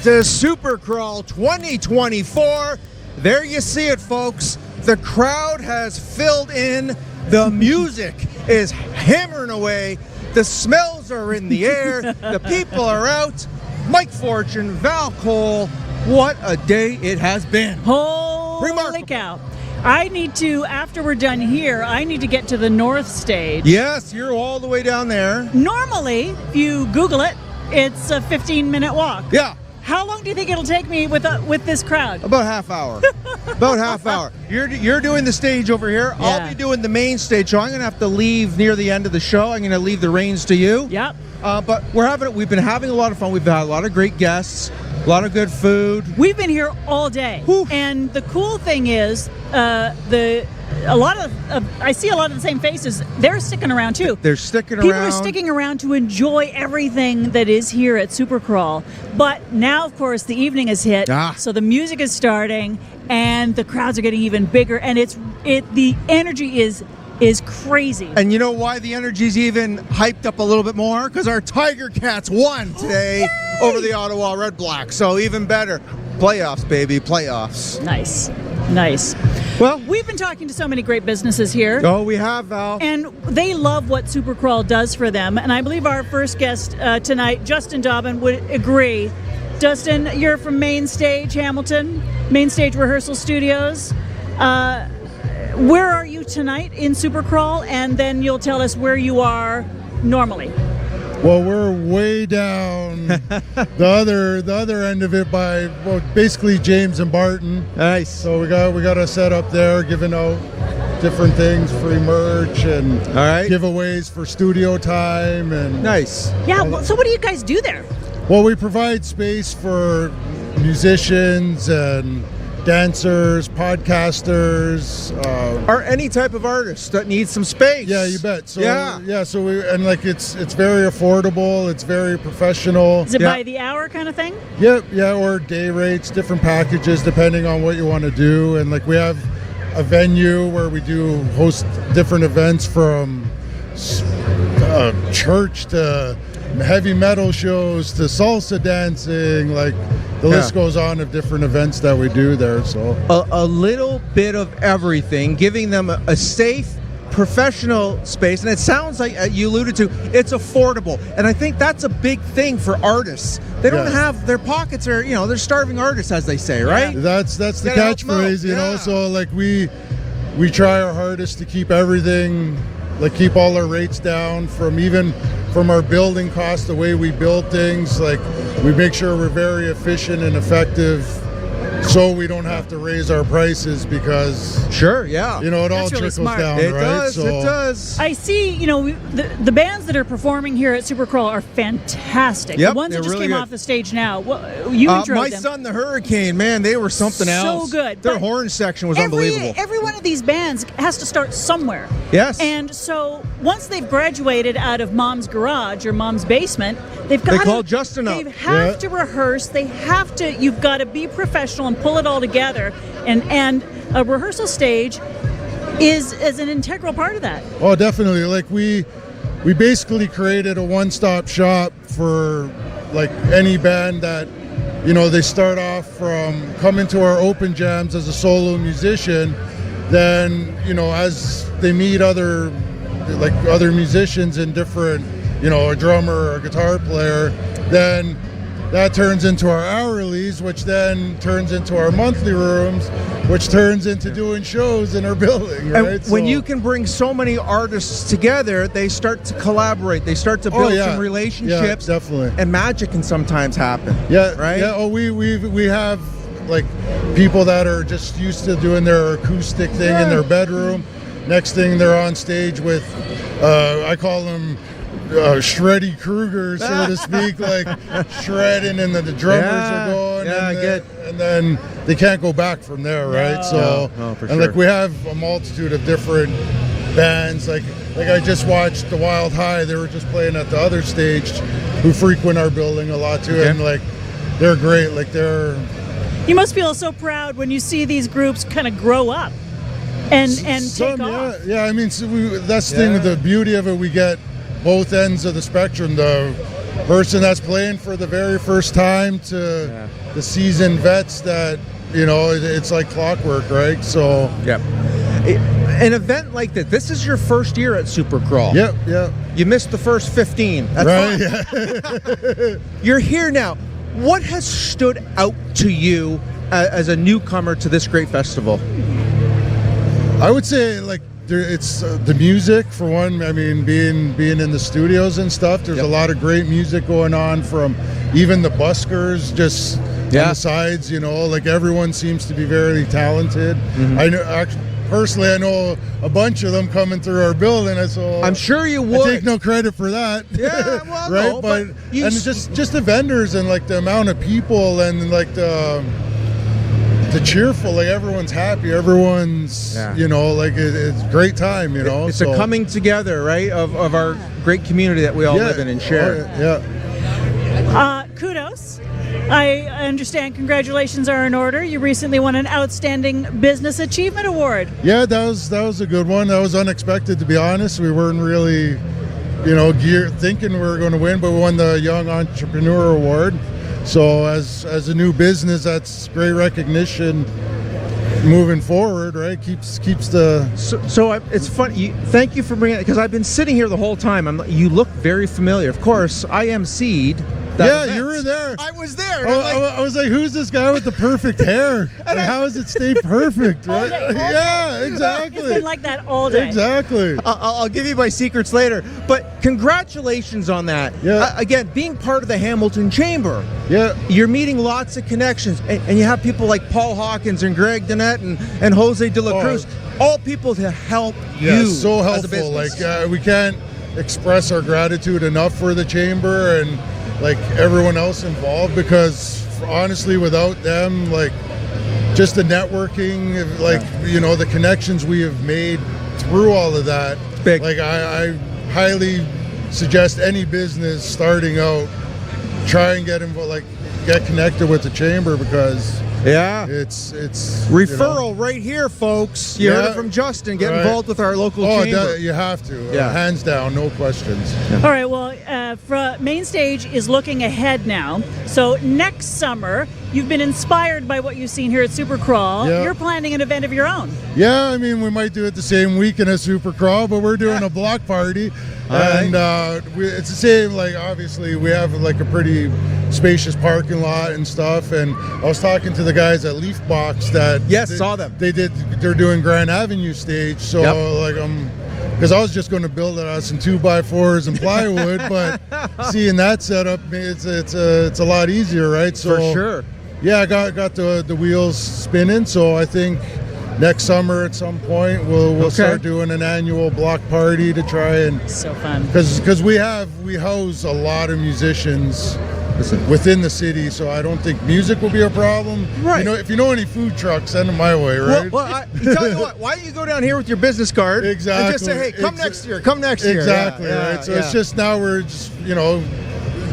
to Supercrawl 2024. There you see it, folks. The crowd has filled in. The music is hammering away. The smells are in the air. The people are out. Mike Fortune, Val Cole. What a day it has been. Holy Remarkable. cow. I need to, after we're done here, I need to get to the north stage. Yes, you're all the way down there. Normally, if you Google it, it's a 15-minute walk. Yeah. How long do you think it'll take me with this crowd? About half hour. About half hour. You're doing the stage over here. Yeah. I'll be doing the main stage, so I'm going to have to leave near the end of the show. I'm going to leave the reins to you. Yep. But we've been having a lot of fun. We've had a lot of great guests, a lot of good food. We've been here all day. Whew. And the cool thing is, I see a lot of the same faces. They're sticking around too. They're sticking People around. are sticking around to enjoy everything that is here at Supercrawl. But now, of course, the evening has hit, so the music is starting, and the crowds are getting even bigger, and the energy is crazy. And you know why the energy's even hyped up a little bit more? Because our Tiger Cats won today over the Ottawa Red Blacks. So even better. Playoffs, baby, playoffs. Nice. Well, We've been talking to so many great businesses here. oh, we have, Val. And they love what Supercrawl does for them. And I believe our first guest tonight, Justin Dobbin, would agree. Justin, you're from Main Stage, Hamilton, Main Stage Rehearsal Studios. Where are you tonight in Supercrawl? And then you'll tell us where you are normally. Well, we're way down the other end of it by basically James and Barton. Nice. So we got a set up there, giving out different things, free merch and All right. giveaways for studio time and Nice. Yeah, so what do you guys do there? Well, we provide space for musicians and dancers, podcasters, Or any type of artist that needs some space. yeah, you bet. So Yeah. so it's very affordable. It's very professional. Is it Yeah. by the hour kind of thing? Yeah, or day rates, different packages depending on what you want to do. And like we have a venue where we do host different events from church to heavy metal shows to salsa dancing. Like the list goes on of different events that we do there. So A little bit of everything, giving them a safe, professional space. And it sounds like you alluded to, it's affordable. And I think that's a big thing for artists. They don't Yeah. have, their pockets are, they're starving artists, as they say, right? that's the Gotta help 'em out, catchphrase, you know. yeah. So like we try our hardest to keep everything, like keep all our rates down from our building costs, the way we build things. Like we make sure we're very efficient and effective, so we don't have to raise our prices because Sure, yeah. it all That's really trickles smart. down, It right? does, it does. I see, the bands that are performing here at Supercrawl are fantastic. Yep, the ones that they're just really came good. off the stage now. Well, you introed My them. Son, the Hurricane, man, they were something So else. good, Their but horn section was unbelievable. Every one of these bands has to start somewhere. Yes. And so once they've graduated out of Mom's garage or Mom's basement, they've got call Justin up. They have Yeah. to rehearse. You've got to be professional and pull it all together. And a rehearsal stage is an integral part of that. Oh, definitely. Like we basically created a one-stop shop for like any band that, they start off from coming to our open jams as a solo musician. Then, as they meet other musicians in different, a drummer or a guitar player, then that turns into our hourlies, which then turns into our monthly rooms, which turns into doing shows in our building, right? And when you can bring so many artists together, they start to collaborate. They start to build some relationships. Yeah, definitely. And magic can sometimes happen. Yeah, right. Yeah. Oh, we have like people that are just used to doing their acoustic thing in their bedroom. Next thing they're on stage with, I call them shreddy Krugers, so to speak, like shredding, and then the drummers are going, and then they can't go back from there, right? So, for and like we have a multitude of different bands, like I just watched the Wild High. They were just playing at the other stage, who frequent our building a lot too, and like they're great. Like You must feel so proud when you see these groups kind of grow up and take off. Yeah. I mean, that's the thing. The beauty of it, we get both ends of the spectrum. The person that's playing for the very first time to the seasoned vets that, it's like clockwork, right? So Yep. An event like this is your first year at Supercrawl. Yep. You missed the first 15. That's Right. fine. You're here now. What has stood out to you as a newcomer to this great festival? I would say it's the music for one. I mean, being in the studios and stuff. There's a lot of great music going on from even the buskers just on the sides. Everyone seems to be very talented. Mm-hmm. I know personally, I know a bunch of them coming through our building. So I'm sure you would. I take no credit for that. Yeah, well, right. No, but and just the vendors and the amount of people and the cheerful, everyone's happy, everyone's it's a great time, It's a coming together, right, of our great community that we all live in and share. Kudos. I understand congratulations are in order. You recently won an Outstanding Business Achievement Award. Yeah, that was a good one. That was unexpected, to be honest. We weren't really thinking we were going to win, but we won the Young Entrepreneur Award. So as a new business, that's great recognition moving forward, right? Keeps the... So it's funny. Thank you for bringing it, because I've been sitting here the whole time. You look very familiar. Of course, I emceed. You were there. I was there. I was like, who's this guy with the perfect hair? And how has it stayed perfect? Right? Yeah, exactly. It's been like that all day. Exactly. I'll give you my secrets later. But congratulations on that. Yeah. Again, being part of the Hamilton Chamber. Yeah. You're meeting lots of connections. And you have people like Paul Hawkins and Greg Dennett and Jose de la Cruz. All people to help you. So helpful. As a business. We can't express our gratitude enough for the Chamber and everyone else involved, because honestly, without them, just the networking, the connections we have made through all of that, big. I highly suggest any business starting out try and get involved, get connected with the Chamber, because it's referral right here, folks. You heard it from Justin. Get involved with our local chamber. You have to. Hands down, no questions. All right, well, Main Stage is looking ahead now. So next summer, you've been inspired by what you've seen here at Supercrawl. Yeah. You're planning an event of your own. Yeah, I mean, we might do it the same weekend as Supercrawl, but we're doing a block party. And it's the same, obviously, we have a pretty spacious parking lot and stuff. And I was talking to the guys at Leaf Box that... saw them. They're doing Grand Avenue stage. So, because I was just going to build it on some 2x4s and plywood, but seeing that setup, it's a lot easier, right? So, for sure. Yeah, I got the wheels spinning. So I think next summer at some point we'll start doing an annual block party to try and... So fun. Because we house a lot of musicians within the city, so I don't think music will be a problem. Right. If you know any food trucks, send them my way, right? Well, I tell you what, why don't you go down here with your business card? Exactly. And just say, hey, come next year, come next year. Exactly, right? So it's just now we're just,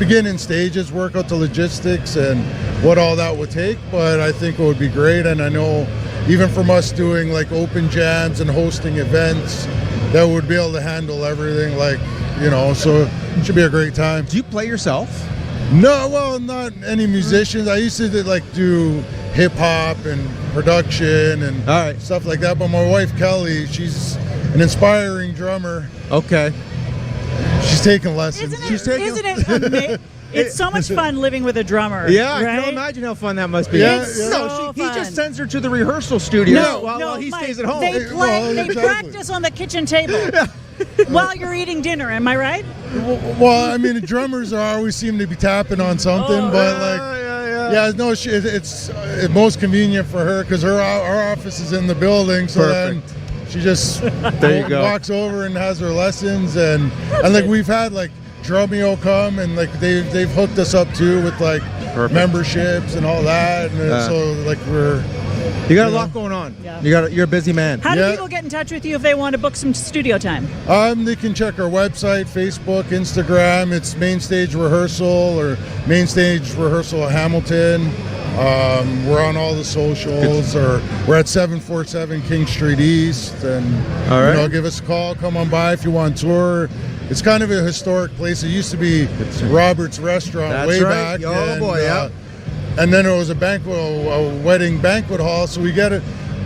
beginning stages, work out the logistics and what all that would take, but I think it would be great. And I know even from us doing open jams and hosting events, that would be able to handle everything, so it should be a great time. Do you play yourself? No, well, not any musicians. I used to do hip hop and production and stuff like that. But my wife Kelly, she's an inspiring drummer. Okay. She's taking lessons. Isn't it amazing? It's so much fun living with a drummer. Yeah, right? I can imagine how fun that must be. Yeah, So he fun. just sends her to the rehearsal studio while he Mike, stays at home. They practice on the kitchen table while you're eating dinner. Am I right? Well, I mean, drummers always seem to be tapping on something, it's most convenient for her because our office is in the building, so then she just walks over and has her lessons, and we've had Drumeo come and they've hooked us up too with memberships and all that, and so you got a lot going on. Yeah. You're a busy man. How do people get in touch with you if they want to book some studio time? They can check our website, Facebook, Instagram. It's Main Stage Rehearsal or Main Stage Rehearsal Hamilton. We're on all the socials, or we're at 747 King Street East, and give us a call. Come on by if you want a tour. it's kind of a historic place. It used to be Robert's Restaurant That's way right. back. Oh, boy, yeah. And then it was a wedding banquet hall. So we get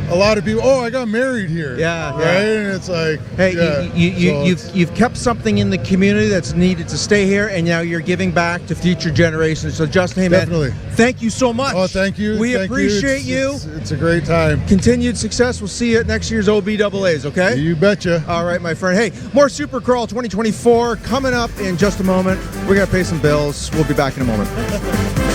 a lot of people. Oh, I got married here. Yeah, right. yeah. And it's like, Hey, yeah. you've kept something in the community that's needed to stay here, and now you're giving back to future generations. So, Justin, hey, man, Definitely. thank you so much. Oh, thank you. We Thank appreciate you. It's a great time. Continued success. We'll see you at next year's OBAAs, okay? You betcha. All right, my friend. Hey, more Supercrawl 2024 coming up in just a moment. We're going to pay some bills. We'll be back in a moment.